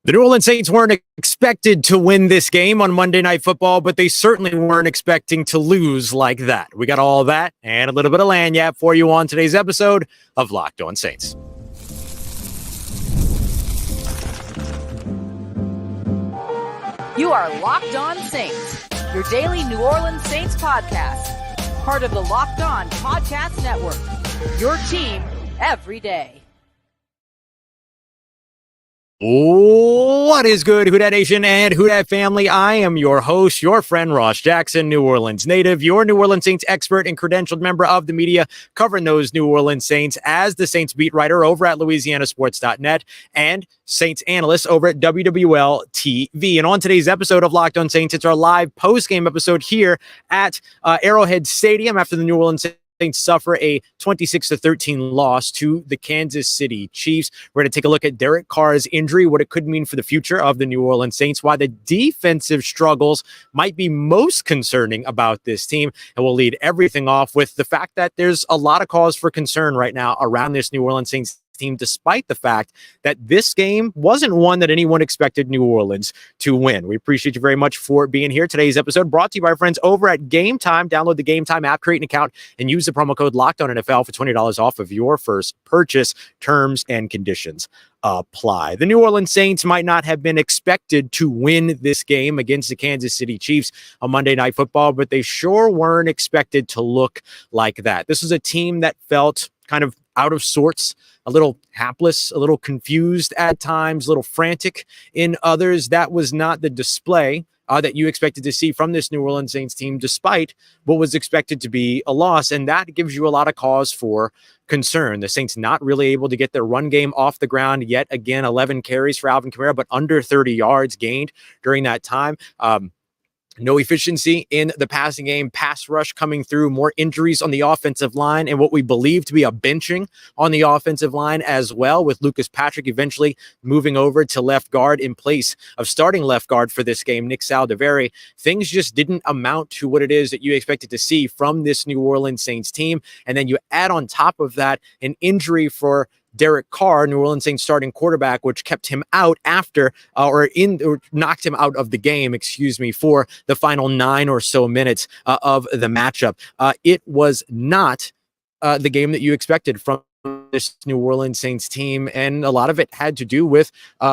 The New Orleans Saints weren't expected to win this game on Monday Night Football, but they certainly weren't expecting to lose like that. We got all that and a little bit of lagniappe for you on today's episode of Locked On Saints. You are Locked On Saints, your daily New Orleans Saints podcast, part of the Locked On Podcast Network, your team every day. What is good, Who Dat Nation and Who Dat family? I am your host, your friend Ross Jackson, New Orleans native, your New Orleans Saints expert and credentialed member of the media, covering those New Orleans Saints as the Saints beat writer over at louisianasports.net and Saints analyst over at WWL TV. And on today's episode of Locked On Saints, it's our live post-game episode here at Arrowhead Stadium after the New Orleans Saints suffer a 26-13 loss to the Kansas City Chiefs. We're going to take a look at Derek Carr's injury, what it could mean for the future of the New Orleans Saints, why the defensive struggles might be most concerning about this team, and we'll lead everything off with the fact that there's a lot of cause for concern right now around this New Orleans Saints team, despite the fact that this game wasn't one that anyone expected New Orleans to win. We appreciate you very much for being here. Today's episode brought to you by our friends over at Game Time. Download the Game Time app, create an account, and use the promo code LOCKEDONNFL for $20 off of your first purchase. Terms and conditions apply. The New Orleans Saints might not have been expected to win this game against the Kansas City Chiefs on Monday Night Football, but they sure weren't expected to look like that. This was a team that felt kind of out of sorts, a little hapless, a little confused at times, a little frantic in others. That was not the display that you expected to see from this New Orleans Saints team, despite what was expected to be a loss. And that gives you a lot of cause for concern. The Saints not really able to get their run game off the ground yet again. 11 carries for Alvin Kamara, but under 30 yards gained during that time. No efficiency in the passing game, pass rush coming through, more injuries on the offensive line, and what we believe to be a benching on the offensive line as well, with Lucas Patrick eventually moving over to left guard in place of starting left guard for this game, Nick Saldiveri. Things just didn't amount to what it is that you expected to see from this New Orleans Saints team. And then you add on top of that an injury for Derek Carr, New Orleans Saints starting quarterback, which kept him out after or knocked him out of the game, for the final 9 or so minutes of the matchup. It was not the game that you expected from this New Orleans Saints team, and a lot of it had to do with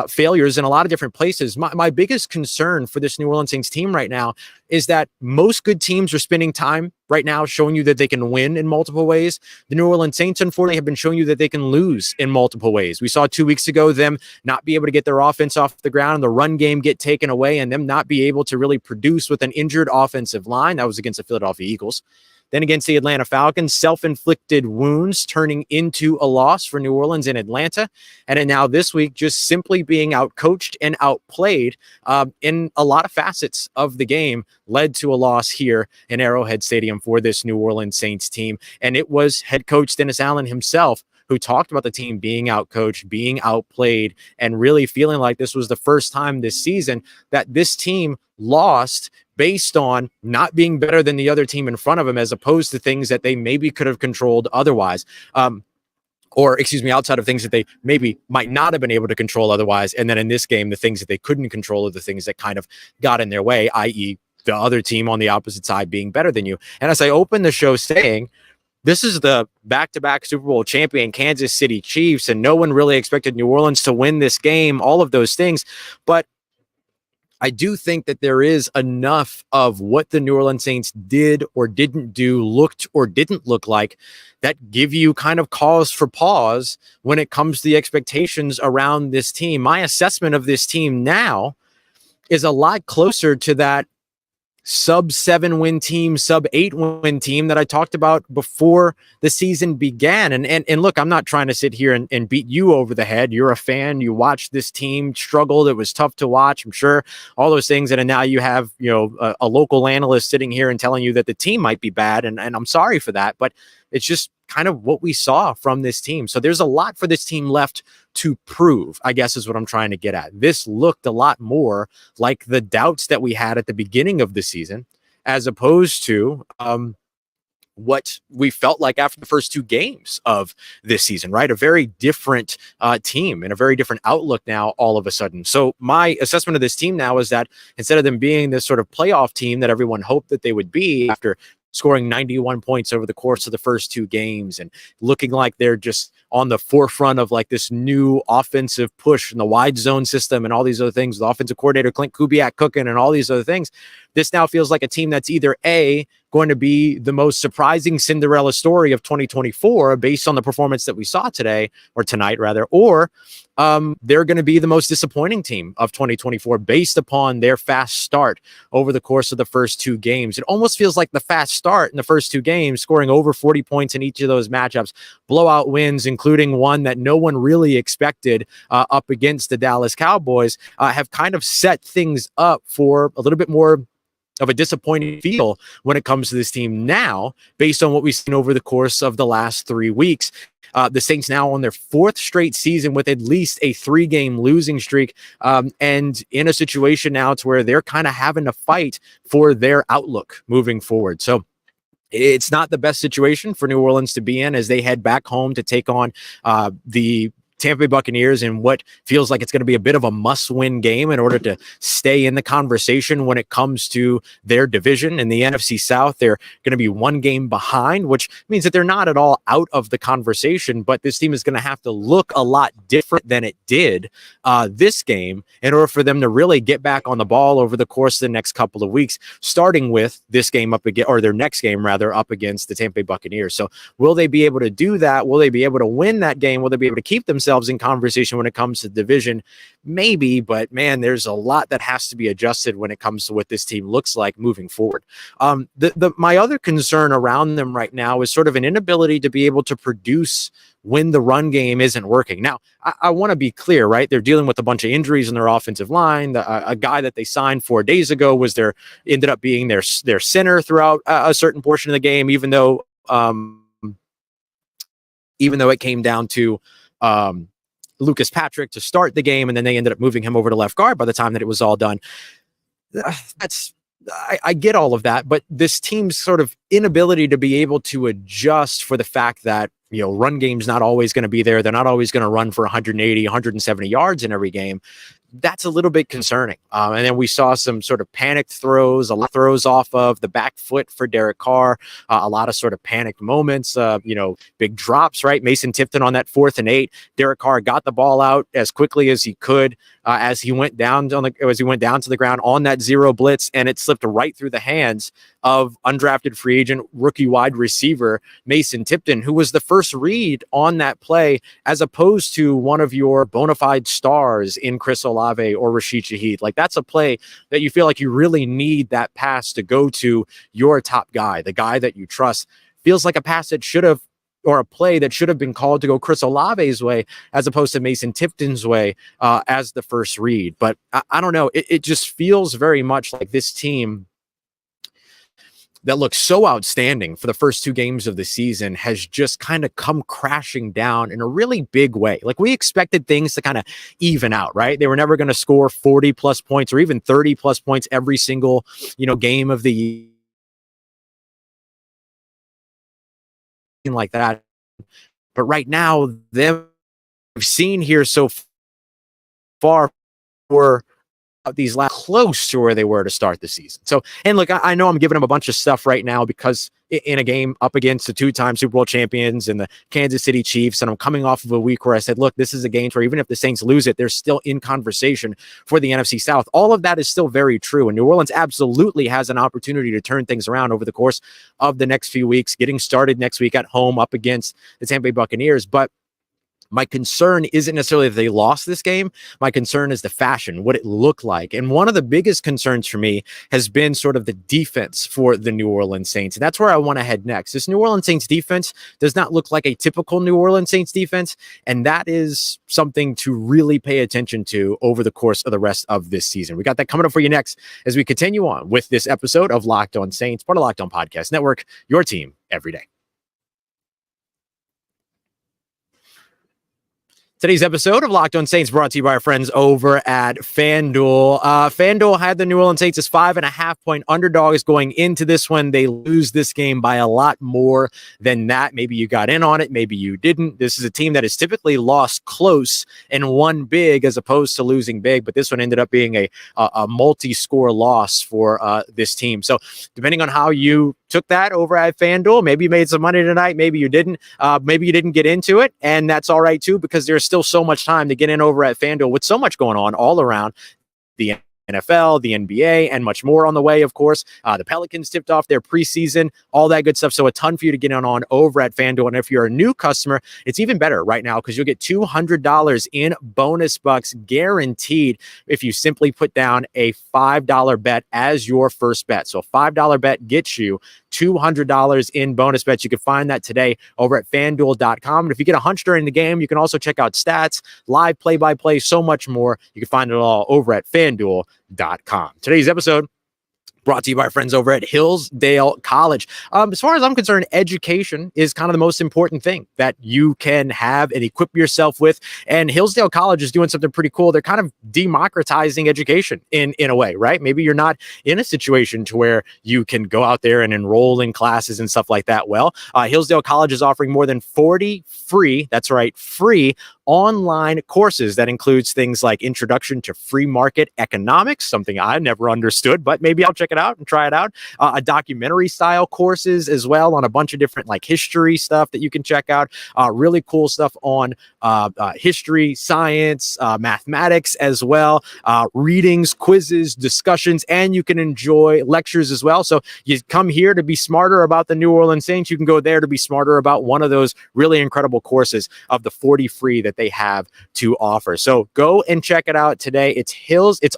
failures in a lot of different places. My biggest concern for this New Orleans Saints team right now is that most good teams are spending time right now showing you that they can win in multiple ways. The New Orleans Saints, unfortunately, have been showing you that they can lose in multiple ways. We saw 2 weeks ago them not be able to get their offense off the ground and the run game get taken away and them not be able to really produce with an injured offensive line. That was against the Philadelphia Eagles. Then against the Atlanta Falcons, self-inflicted wounds turning into a loss for New Orleans in Atlanta. And then now this week, just simply being outcoached and outplayed in a lot of facets of the game led to a loss here in Arrowhead Stadium for this New Orleans Saints team. And it was head coach Dennis Allen himself who talked about the team being outcoached, being outplayed, and really feeling like this was the first time this season that this team lost based on not being better than the other team in front of them, as opposed to things that they maybe could have controlled otherwise. Outside of things that they maybe might not have been able to control otherwise. And then in this game, the things that they couldn't control are the things that kind of got in their way, i.e. the other team on the opposite side being better than you. And as I opened the show saying, this is the back-to-back Super Bowl champion Kansas City Chiefs, and no one really expected New Orleans to win this game, all of those things. But I do think that there is enough of what the New Orleans Saints did or didn't do, looked or didn't look like, that give you kind of cause for pause when it comes to the expectations around this team. My assessment of this team now is a lot closer to that sub-7 win team, sub-8 win team that I talked about before the season began. And look, I'm not trying to sit here and beat you over the head. You're a fan. You watched this team struggle. It was tough to watch, I'm sure, all those things. And now you have, a local analyst sitting here and telling you that the team might be bad. And I'm sorry for that, but it's just kind of what we saw from this team. So there's a lot for this team left to prove, I guess is what I'm trying to get at. This looked a lot more like the doubts that we had at the beginning of the season, as opposed to what we felt like after the first two games of this season, right? A very different team and a very different outlook now all of a sudden. So my assessment of this team now is that instead of them being this sort of playoff team that everyone hoped that they would be after scoring 91 points over the course of the first two games and looking like they're just on the forefront of like this new offensive push in the wide zone system and all these other things, the offensive coordinator Clint Kubiak cooking and all these other things, this now feels like a team that's either A, going to be the most surprising Cinderella story of 2024 based on the performance that we saw today, or tonight rather, or they're going to be the most disappointing team of 2024 based upon their fast start over the course of the first two games. It almost feels like the fast start in the first two games, scoring over 40 points in each of those matchups, blowout wins, including one that no one really expected up against the Dallas Cowboys, have kind of set things up for a little bit more of a disappointing feel when it comes to this team now, based on what we've seen over the course of the last 3 weeks. The Saints now on their fourth straight season with at least a 3-game losing streak, and in a situation now to where they're kind of having to fight for their outlook moving forward. So it's not the best situation for New Orleans to be in as they head back home to take on the Tampa Bay Buccaneers in what feels like it's going to be a bit of a must-win game in order to stay in the conversation when it comes to their division. In the NFC South, they're going to be 1 game behind, which means that they're not at all out of the conversation, but this team is going to have to look a lot different than it did this game in order for them to really get back on the ball over the course of the next couple of weeks, starting with this game up again, or their next game rather, up against the Tampa Bay Buccaneers. So will they be able to do that? Will they be able to win that game? Will they be able to keep themselves in conversation when it comes to division? Maybe, but man, there's a lot that has to be adjusted when it comes to what this team looks like moving forward. My other concern around them right now is sort of an inability to be able to produce when the run game isn't working. Now, I want to be clear, right? They're dealing with a bunch of injuries in their offensive line. A guy that they signed 4 days ago ended up being their center throughout a certain portion of the game, even though it came down to Lucas Patrick to start the game, and then they ended up moving him over to left guard by the time that it was all done. I get all of that, but this team's sort of inability to be able to adjust for the fact that, run game's not always going to be there. They're not always going to run for 180, 170 yards in every game. That's a little bit concerning. And then we saw some sort of panicked throws, a lot of throws off of the back foot for Derek Carr, a lot of sort of panicked moments, big drops, right? Mason Tipton on that 4th and 8. Derek Carr got the ball out as quickly as he could as he went down to the ground on that 0 blitz, and it slipped right through the hands of undrafted free agent rookie wide receiver Mason Tipton, who was the first read on that play, as opposed to one of your bona fide stars in Chris Olave or Rashid Shaheed. Like, that's a play that you feel like you really need that pass to go to your top guy, the guy that you trust. Feels like a pass that should have, or a play that should have been called to go Chris Olave's way as opposed to Mason Tipton's way as the first read. But I don't know. It just feels very much like this team that looks so outstanding for the first 2 games of the season has just kind of come crashing down in a really big way. Like, we expected things to kind of even out, right? They were never going to score 40 plus points or even 30 plus points every single, game of the year like that. But right now, them we've seen here so far for these last close to where they were to start the season. So, and look, I know I'm giving them a bunch of stuff right now because in a game up against the 2-time Super Bowl champions and the Kansas City Chiefs, and I'm coming off of a week where I said, look, this is a game where even if the Saints lose it, they're still in conversation for the NFC South. All of that is still very true, and New Orleans absolutely has an opportunity to turn things around over the course of the next few weeks, getting started next week at home up against the Tampa Bay Buccaneers. But my concern isn't necessarily that they lost this game. My concern is the fashion, what it looked like. And one of the biggest concerns for me has been sort of the defense for the New Orleans Saints. And that's where I want to head next. This New Orleans Saints defense does not look like a typical New Orleans Saints defense. And that is something to really pay attention to over the course of the rest of this season. We got that coming up for you next as we continue on with this episode of Locked On Saints, part of Locked On Podcast Network, your team every day. Today's episode of Locked On Saints brought to you by our friends over at FanDuel. FanDuel had the New Orleans Saints as 5.5-point underdogs going into this one. They lose this game by a lot more than that. Maybe you got in on it. Maybe you didn't. This is a team that has typically lost close and won big as opposed to losing big. But this one ended up being a multi-score loss for this team. So depending on how you took that over at FanDuel, maybe you made some money tonight. Maybe you didn't. Maybe you didn't get into it. And that's all right, too, because there's still so much time to get in over at FanDuel with so much going on all around the NFL, the NBA, and much more on the way, of course. The Pelicans tipped off their preseason, all that good stuff. So a ton for you to get in on over at FanDuel. And if you're a new customer, it's even better right now because you'll get $200 in bonus bucks guaranteed if you simply put down a $5 bet as your first bet. So a $5 bet gets you $200 in bonus bets. You can find that today over at FanDuel.com. And if you get a hunch during the game, you can also check out stats, live play-by-play, so much more. You can find it all over at FanDuel.com. Today's episode brought to you by our friends over at Hillsdale College. As far as I'm concerned, education is kind of the most important thing that you can have and equip yourself with. And Hillsdale College is doing something pretty cool. They're kind of democratizing education in a way, right? Maybe you're not in a situation to where you can go out there and enroll in classes and stuff like that. Well, Hillsdale College is offering more than 40 free, that's right, free online courses that includes things like Introduction to Free Market Economics, something I never understood, but maybe I'll check it out and try it out. A documentary style courses as well on a bunch of different like history stuff that you can check out. Really cool stuff on history, science, mathematics as well. Readings, quizzes, discussions, and you can enjoy lectures as well. So you come here to be smarter about the New Orleans Saints. You can go there to be smarter about one of those really incredible courses of the 40 free that they have to offer. So go and check it out today. It's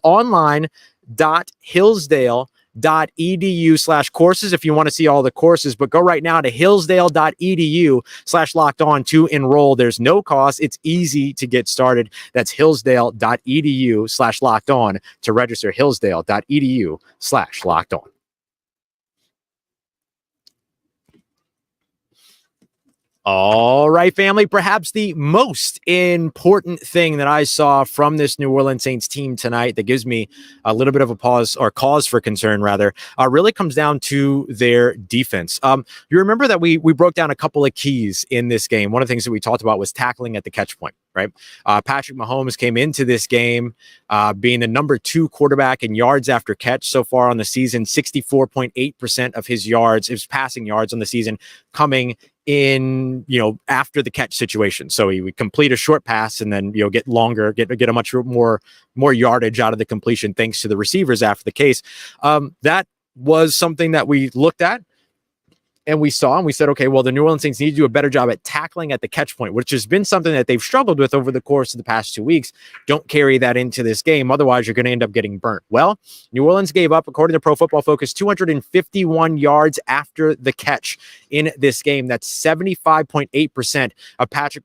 online.hillsdale.edu/courses if you want to see all the courses, but go right now to hillsdale.edu/locked on to enroll. There's no cost. It's easy to get started. That's hillsdale.edu/locked on to register. hillsdale.edu/locked on. All right, family, perhaps the most important thing that I saw from this New Orleans Saints team tonight that gives me a little bit of a pause or cause for concern, rather, really comes down to their defense. You remember that we broke down a couple of keys in this game. One of the things that we talked about was tackling at the catch point, right? Patrick Mahomes came into this game being the number 2 quarterback in yards after catch so far on the season. 64.8% of his yards, his passing yards on the season, coming in, after the catch situation. So he would complete a short pass and then, get longer, get a much more yardage out of the completion thanks to the receivers after the case. That was something that we looked at and we saw, and we said, okay, well, the New Orleans Saints need to do a better job at tackling at the catch point, which has been something that they've struggled with over the course of the past 2 weeks. Don't carry that into this game. Otherwise, you're going to end up getting burnt. Well, New Orleans gave up, according to Pro Football Focus, 251 yards after the catch in this game. That's 75.8% of Patrick,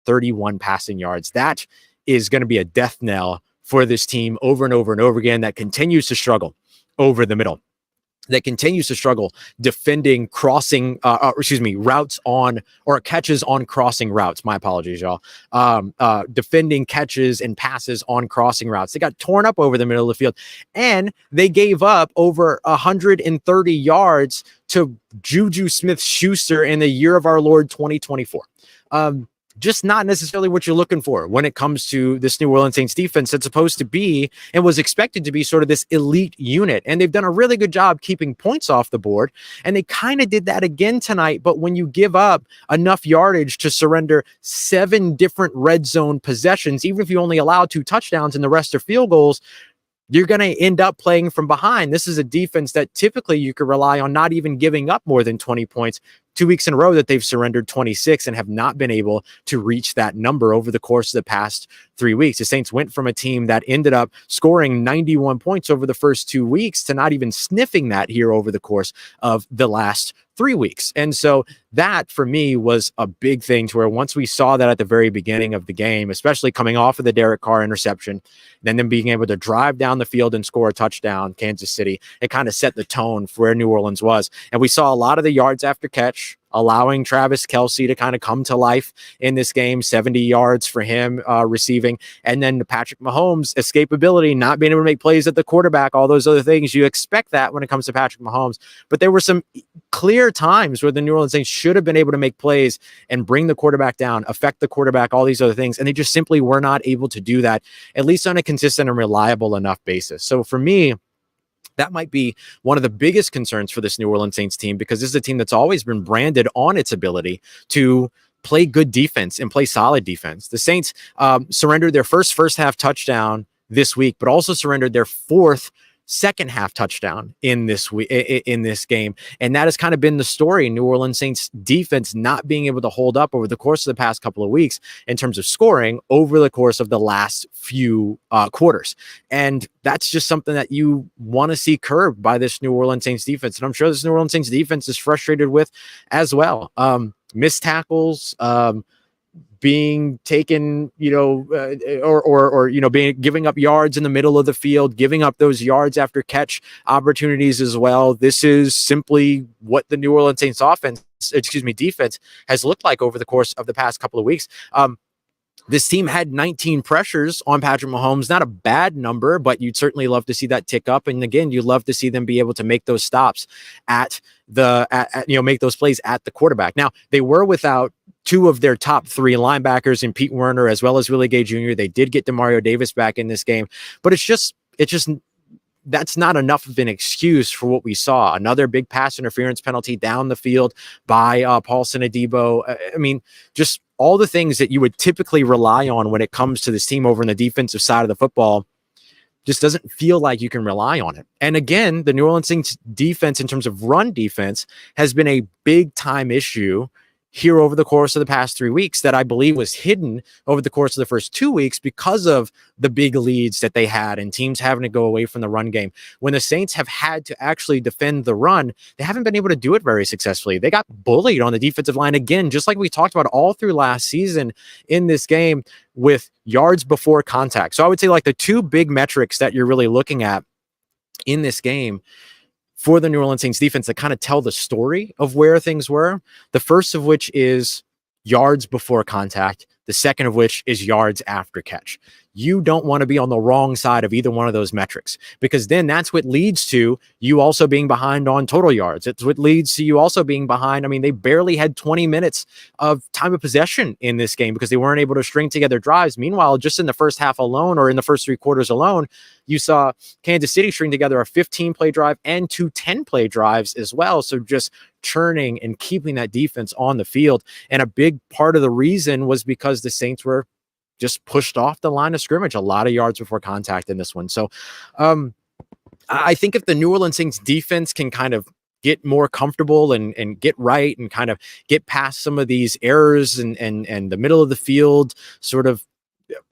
31 passing yards. That is going to be a death knell for this team over and over and over again that continues to struggle over the middle. That continues to struggle defending routes on or catches on crossing routes. My apologies, y'all. Defending catches and passes on crossing routes. They got torn up over the middle of the field, and they gave up over 130 yards to Juju Smith-Schuster in the year of our Lord 2024. Just not necessarily what you're looking for when it comes to this New Orleans Saints defense that's supposed to be and was expected to be sort of this elite unit. And they've done a really good job keeping points off the board. And they kind of did that again tonight. But when you give up enough yardage to surrender 7 different red zone possessions, even if you only allow 2 touchdowns and the rest are field goals, you're going to end up playing from behind. This is a defense that typically you could rely on not even giving up more than 20 points. 2 weeks in a row that they've surrendered 26 and have not been able to reach that number over the course of the past 3 weeks. The Saints went from a team that ended up scoring 91 points over the first 2 weeks to not even sniffing that here over the course of the last 3 weeks. And so that for me was a big thing to where once we saw that at the very beginning of the game, especially coming off of the Derek Carr interception, then them being able to drive down the field and score a touchdown, Kansas City, it kind of set the tone for where New Orleans was. And we saw a lot of the yards after catch allowing Travis Kelce to kind of come to life in this game, 70 yards for him receiving. And then Patrick Mahomes' escapability, not being able to make plays at the quarterback, all those other things. You expect that when it comes to Patrick Mahomes. But there were some clear times where the New Orleans Saints should have been able to make plays and bring the quarterback down, affect the quarterback, all these other things. And they just simply were not able to do that, at least on a consistent and reliable enough basis. So for me, that might be one of the biggest concerns for this New Orleans Saints team, because this is a team that's always been branded on its ability to play good defense and play solid defense. The Saints surrendered their first half touchdown this week, but also surrendered their fourth second half touchdown in this game. And that has kind of been the story. New Orleans Saints defense not being able to hold up over the course of the past couple of weeks in terms of scoring over the course of the last few quarters. And that's just something that you want to see curbed by this New Orleans Saints defense. And I'm sure this New Orleans Saints defense is frustrated with as well. Missed tackles, being taken, giving up yards in the middle of the field, giving up those yards after catch opportunities as well. This is simply what the New Orleans Saints defense has looked like over the course of the past couple of weeks. This team had 19 pressures on Patrick Mahomes. Not a bad number, but you'd certainly love to see that tick up. And again, you'd love to see them be able to make those stops make those plays at the quarterback. Now, they were without two of their top three linebackers in Pete Werner as well as Willie Gay Jr. They did get Demario Davis back in this game, but it's just that's not enough of an excuse for what we saw. Another big pass interference penalty down the field by Paulson Adebo. I mean, just all the things that you would typically rely on when it comes to this team over in the defensive side of the football just doesn't feel like you can rely on it. And again, the New Orleans Saints defense in terms of run defense has been a big time issue here over the course of the past 3 weeks that I believe was hidden over the course of the first 2 weeks because of the big leads that they had and teams having to go away from the run game. When the Saints have had to actually defend the run, they haven't been able to do it very successfully. They got bullied on the defensive line again, just like we talked about all through last season in this game with yards before contact. So I would say like the two big metrics that you're really looking at in this game for the New Orleans Saints defense that kind of tell the story of where things were. The first of which is yards before contact. The second of which is yards after catch. You don't want to be on the wrong side of either one of those metrics, because then that's what leads to you also being behind on total yards. It's what leads to you also being behind. I mean, they barely had 20 minutes of time of possession in this game because they weren't able to string together drives. Meanwhile, just in the first half alone, or in the first three quarters alone, you saw Kansas City string together a 15-play drive and two 10-play drives as well. So just churning and keeping that defense on the field. And a big part of the reason was because the Saints were just pushed off the line of scrimmage, a lot of yards before contact in this one. So I think if the New Orleans Saints defense can kind of get more comfortable and get right and kind of get past some of these errors and the middle of the field sort of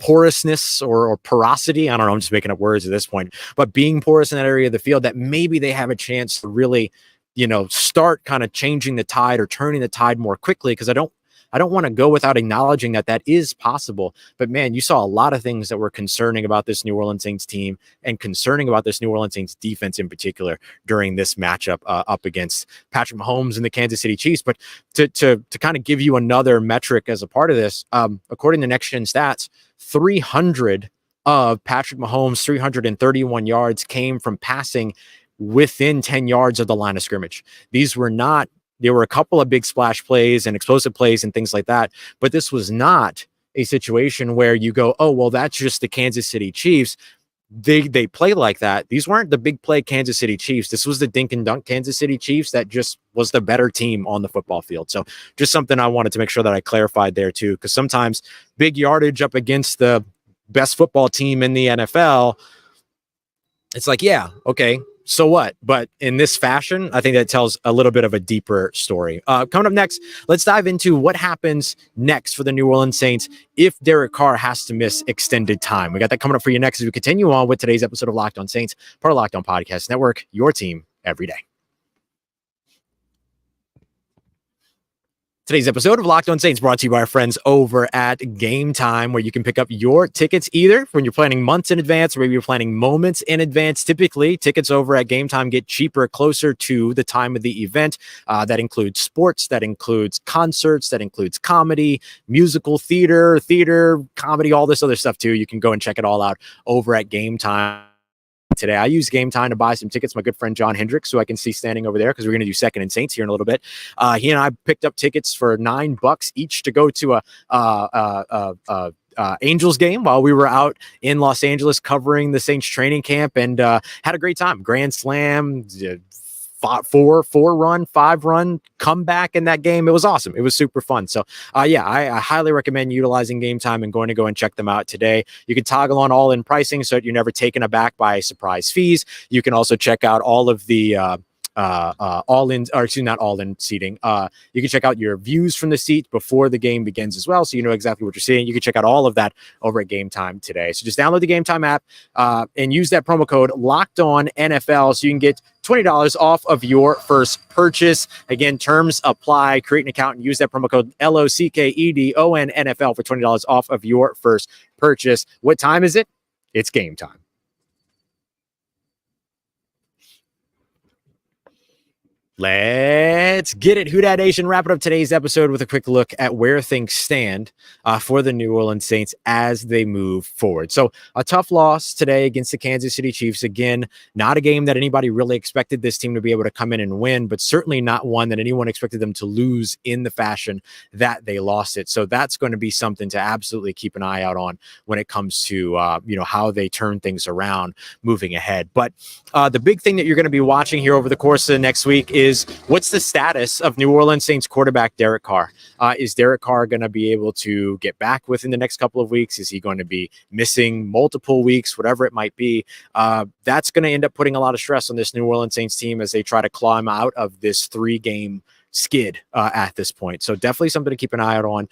porousness or porosity, I don't know, I'm just making up words at this point, but being porous in that area of the field, that maybe they have a chance to really, start kind of changing the tide or turning the tide more quickly. Because I don't want to go without acknowledging that is possible. But man, you saw a lot of things that were concerning about this New Orleans Saints team and concerning about this New Orleans Saints defense in particular during this matchup up against Patrick Mahomes and the Kansas City Chiefs. But to kind of give you another metric as a part of this, according to Next Gen Stats, 300 of Patrick Mahomes' 331 yards came from passing within 10 yards of the line of scrimmage. There were a couple of big splash plays and explosive plays and things like that, but this was not a situation where you go, oh, well, that's just the Kansas City Chiefs. They play like that. These weren't the big play Kansas City Chiefs. This was the dink and dunk Kansas City Chiefs that just was the better team on the football field. So just something I wanted to make sure that I clarified there too, because sometimes big yardage up against the best football team in the NFL, it's like, yeah, okay, so what? But in this fashion, I think that tells a little bit of a deeper story. Coming up next, let's dive into what happens next for the New Orleans Saints if Derek Carr has to miss extended time. We got that coming up for you next as we continue on with today's episode of Locked On Saints, part of Locked On Podcast Network, your team every day. Today's episode of Locked On Saints brought to you by our friends over at Game Time, where you can pick up your tickets either when you're planning months in advance or maybe you're planning moments in advance. Typically, tickets over at Game Time get cheaper closer to the time of the event. That includes sports, that includes concerts, that includes comedy, musical theater, comedy, all this other stuff too. You can go and check it all out over at Game Time. Today, I use Game Time to buy some tickets. My good friend John Hendricks, who I can see standing over there because we're going to do Second and Saints here in a little bit. He and I picked up tickets for $9 each to go to a Angels game while we were out in Los Angeles covering the Saints training camp, and had a great time. Grand slam. 5-run comeback in that game. It was awesome. It was super fun. So I highly recommend utilizing Game Time and going to go and check them out today. You can toggle on all-in pricing so that you're never taken aback by surprise fees. You can also check out all of the all-in, or excuse me, not all-in seating. You can check out your views from the seat before the game begins as well, so you know exactly what you're seeing. You can check out all of that over at Game Time today. So just download the Game Time app and use that promo code LOCKEDONNFL so you can get $20 off of your first purchase. Again, terms apply. Create an account and use that promo code LOCKEDONNFL for $20 off of your first purchase. What time is it? It's game time. Let's get it. Who Dat Nation, wrapping up today's episode with a quick look at where things stand for the New Orleans Saints as they move forward. So a tough loss today against the Kansas City Chiefs. Again, not a game that anybody really expected this team to be able to come in and win, but certainly not one that anyone expected them to lose in the fashion that they lost it. So that's going to be something to absolutely keep an eye out on when it comes to how they turn things around moving ahead. But the big thing that you're going to be watching here over the course of the next week is what's the status of New Orleans Saints quarterback Derek Carr? Is Derek Carr going to be able to get back within the next couple of weeks? Is he going to be missing multiple weeks, whatever it might be? That's going to end up putting a lot of stress on this New Orleans Saints team as they try to climb out of this 3-game skid at this point. So definitely something to keep an eye out on.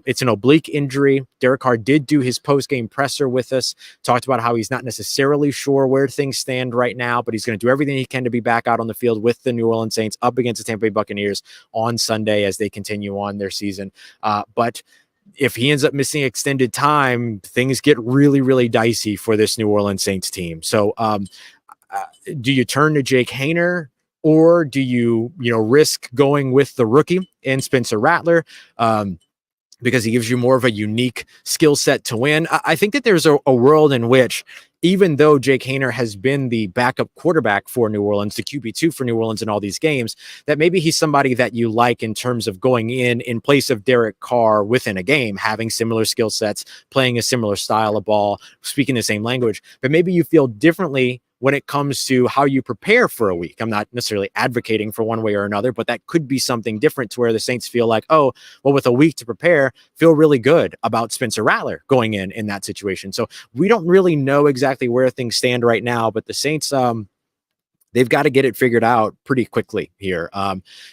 It's an oblique injury. Derek Carr did do his post-game presser with us, talked about how he's not necessarily sure where things stand right now, but he's going to do everything he can to be back out on the field with the New Orleans Saints up against the Tampa Bay Buccaneers on Sunday as they continue on their season. But if he ends up missing extended time, things get really, really dicey for this New Orleans Saints team. So do you turn to Jake Haener? Or do you risk going with the rookie in Spencer Rattler because he gives you more of a unique skill set to win? I think that there's a world in which, even though Jake Haener has been the backup quarterback for New Orleans, the QB2 for New Orleans in all these games, that maybe he's somebody that you like in terms of going in place of Derek Carr within a game, having similar skill sets, playing a similar style of ball, speaking the same language, but maybe you feel differently when it comes to how you prepare for a week. I'm not necessarily advocating for one way or another, but that could be something different to where the Saints feel like, oh, well, with a week to prepare, feel really good about Spencer Rattler going in that situation. So we don't really know exactly where things stand right now, but the Saints, they've got to get it figured out pretty quickly here.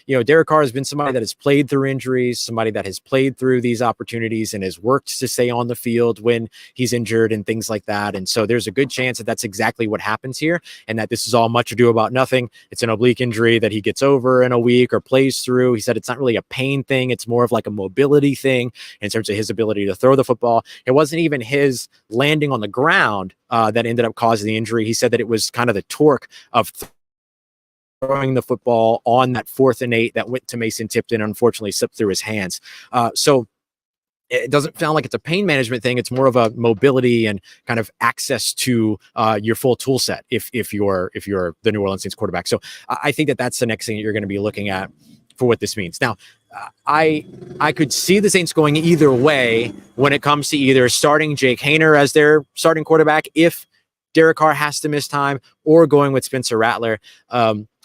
Derek Carr has been somebody that has played through injuries, somebody that has played through these opportunities and has worked to stay on the field when he's injured and things like that. And so there's a good chance that that's exactly what happens here, and that this is all much ado about nothing. It's an oblique injury that he gets over in a week or plays through. He said it's not really a pain thing. It's more of like a mobility thing in terms of his ability to throw the football. It wasn't even his landing on the ground that ended up causing the injury. He said that it was kind of the torque of throwing the football on that 4th and 8 that went to Mason Tipton, unfortunately slipped through his hands. So it doesn't sound like it's a pain management thing. It's more of a mobility and kind of access to your full tool set if you're the New Orleans Saints quarterback. So I think that that's the next thing that you're going to be looking at for what this means. Now, I could see the Saints going either way when it comes to either starting Jake Haener as their starting quarterback if Derek Carr has to miss time, or going with Spencer Rattler.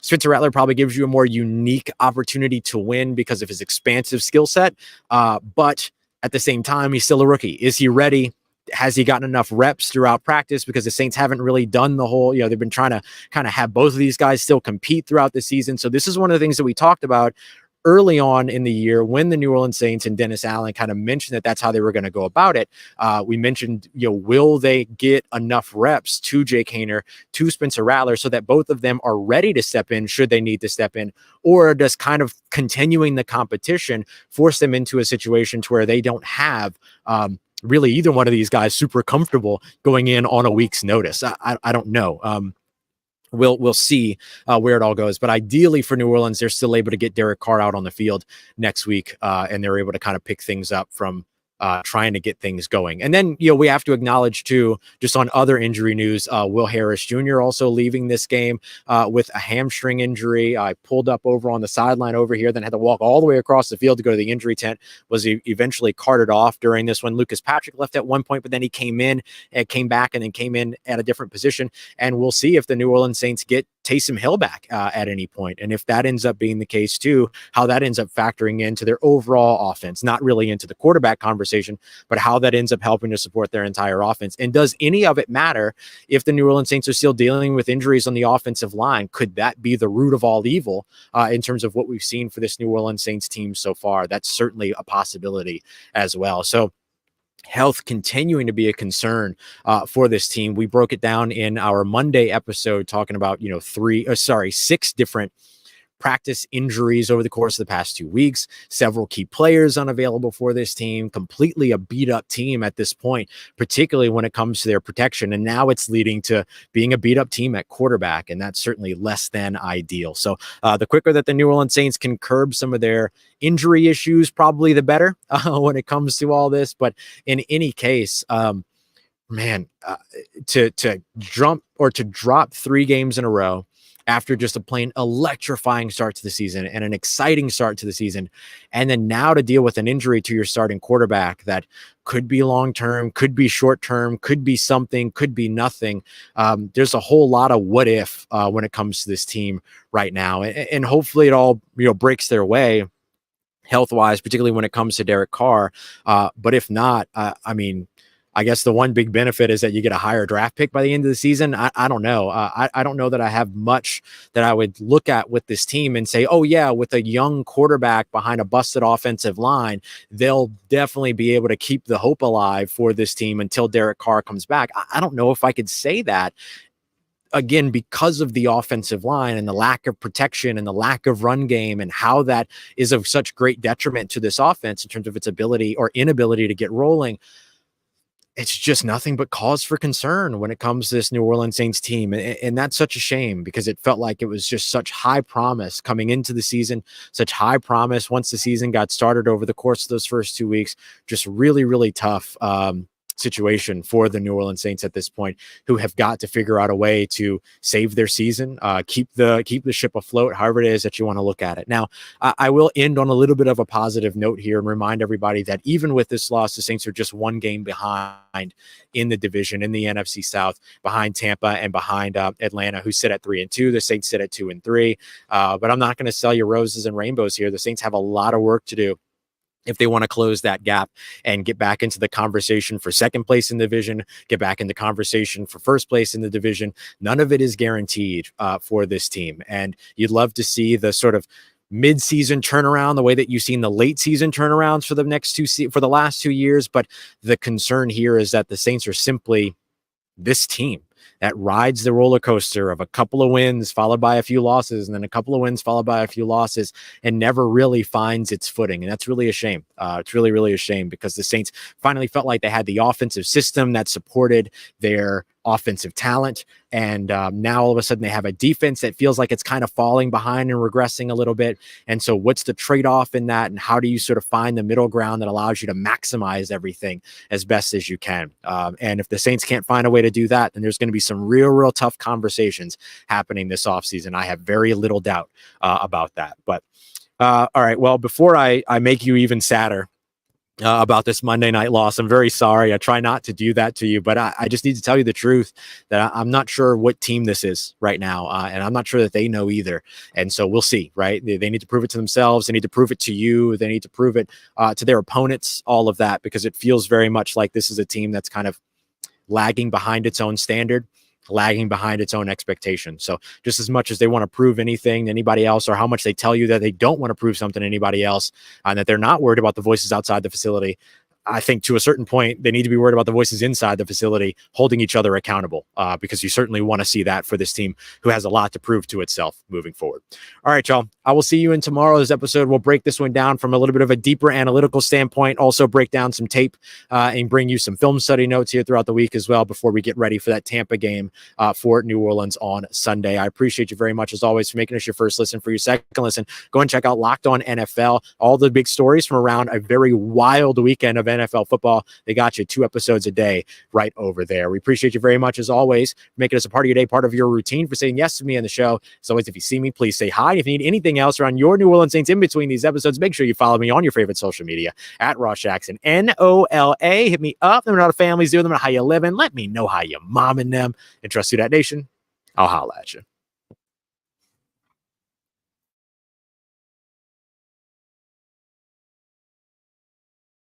Spencer Rattler probably gives you a more unique opportunity to win because of his expansive skill set. But at the same time, he's still a rookie. Is he ready? Has he gotten enough reps throughout practice? Because the Saints haven't really done the whole, they've been trying to kind of have both of these guys still compete throughout the season. So this is one of the things that we talked about early on in the year, when the New Orleans Saints and Dennis Allen kind of mentioned that that's how they were going to go about it, we mentioned, will they get enough reps to Jake Haener, to Spencer Rattler, so that both of them are ready to step in should they need to step in, or does kind of continuing the competition force them into a situation to where they don't have really either one of these guys super comfortable going in on a week's notice? I don't know. We'll see where it all goes. But ideally for New Orleans, they're still able to get Derek Carr out on the field next week, and they're able to kind of pick things up from trying to get things going. And then, we have to acknowledge too, just on other injury news, Will Harris Jr. also leaving this game with a hamstring injury. I pulled up over on the sideline over here, then had to walk all the way across the field to go to the injury tent, was eventually carted off during this one. Lucas Patrick left at one point, but then he came back and then came in at a different position. And we'll see if the New Orleans Saints get Taysom Hill back at any point. And if that ends up being the case too, how that ends up factoring into their overall offense, not really into the quarterback conversation, but how that ends up helping to support their entire offense. And does any of it matter if the New Orleans Saints are still dealing with injuries on the offensive line? Could that be the root of all evil in terms of what we've seen for this New Orleans Saints team so far? That's certainly a possibility as well. So health continuing to be a concern for this team. We broke it down in our Monday episode talking about, 6 different practice injuries over the course of the past 2 weeks, several key players unavailable for this team, completely a beat up team at this point, particularly when it comes to their protection. And now it's leading to being a beat up team at quarterback. And that's certainly less than ideal. So the quicker that the New Orleans Saints can curb some of their injury issues, probably the better when it comes to all this. But in any case, to drop 3 games in a row after just a plain electrifying start to the season and an exciting start to the season, and then now to deal with an injury to your starting quarterback that could be long-term, could be short-term, could be something, could be nothing. There's a whole lot of what if when it comes to this team right now, and hopefully it all breaks their way health-wise, particularly when it comes to Derek Carr. But if not, I guess the one big benefit is that you get a higher draft pick by the end of the season. I don't know. I don't know that I have much that I would look at with this team and say, oh yeah, with a young quarterback behind a busted offensive line, they'll definitely be able to keep the hope alive for this team until Derek Carr comes back. I don't know if I could say that. Again, because of the offensive line and the lack of protection and the lack of run game and how that is of such great detriment to this offense in terms of its ability or inability to get rolling. It's just nothing but cause for concern when it comes to this New Orleans Saints team. And that's such a shame because it felt like it was just such high promise coming into the season, such high promise once the season got started over the course of those first 2 weeks. Just really, really tough situation for the New Orleans Saints at this point, who have got to figure out a way to save their season, keep the ship afloat, however it is that you want to look at it. Now, I will end on a little bit of a positive note here and remind everybody that even with this loss, the Saints are just 1 game behind in the division, in the NFC South, behind Tampa and behind Atlanta, who sit at 3-2. The Saints sit at 2-3. But I'm not going to sell you roses and rainbows here. The Saints have a lot of work to do if they want to close that gap and get back into the conversation for second place in the division, get back into conversation for first place in the division. None of it is guaranteed for this team. And you'd love to see the sort of mid-season turnaround, the way that you've seen the late season turnarounds for the last 2 years. But the concern here is that the Saints are simply this team that rides the roller coaster of a couple of wins followed by a few losses, and then a couple of wins followed by a few losses, and never really finds its footing. And that's really a shame. It's really, really a shame because the Saints finally felt like they had the offensive system that supported their offensive talent. And now all of a sudden they have a defense that feels like it's kind of falling behind and regressing a little bit. And so what's the trade-off in that? And how do you sort of find the middle ground that allows you to maximize everything as best as you can? And if the Saints can't find a way to do that, then there's going to be some real tough conversations happening this offseason. I have very little doubt about that. But all right, well, before I make you even sadder about this Monday night loss, I'm very sorry. I try not to do that to you, but I just need to tell you the truth that I'm not sure what team this is right now. And I'm not sure that they know either. And so we'll see, right? They need to prove it to themselves. They need to prove it to you. They need to prove it to their opponents, all of that, because it feels very much like this is a team that's kind of lagging behind its own standard. lagging behind its own expectations. So just as much as they want to prove anything to anybody else, or how much they tell you that they don't want to prove something to anybody else, and that they're not worried about the voices outside the facility, I think to a certain point, they need to be worried about the voices inside the facility holding each other accountable, because you certainly want to see that for this team who has a lot to prove to itself moving forward. All right, y'all. I will see you in tomorrow's episode. We'll break this one down from a little bit of a deeper analytical standpoint, also break down some tape and bring you some film study notes here throughout the week as well before we get ready for that Tampa game for New Orleans on Sunday. I appreciate you very much, as always, for making us your first listen. For your second listen, go and check out Locked On NFL. All the big stories from around a very wild weekend of NFL football. They got you 2 episodes a day right over there. We appreciate you very much, as always, for making us a part of your day, part of your routine, for saying yes to me on the show. As always, if you see me, please say hi. If you need anything else around your New Orleans Saints in between these episodes, make sure you follow me on your favorite social media at Ross Jackson, NOLA. Hit me up. Let me know how the family's doing. Let me know how you living. Let me know how you momming them. And trust Who Dat Nation. I'll holla at you.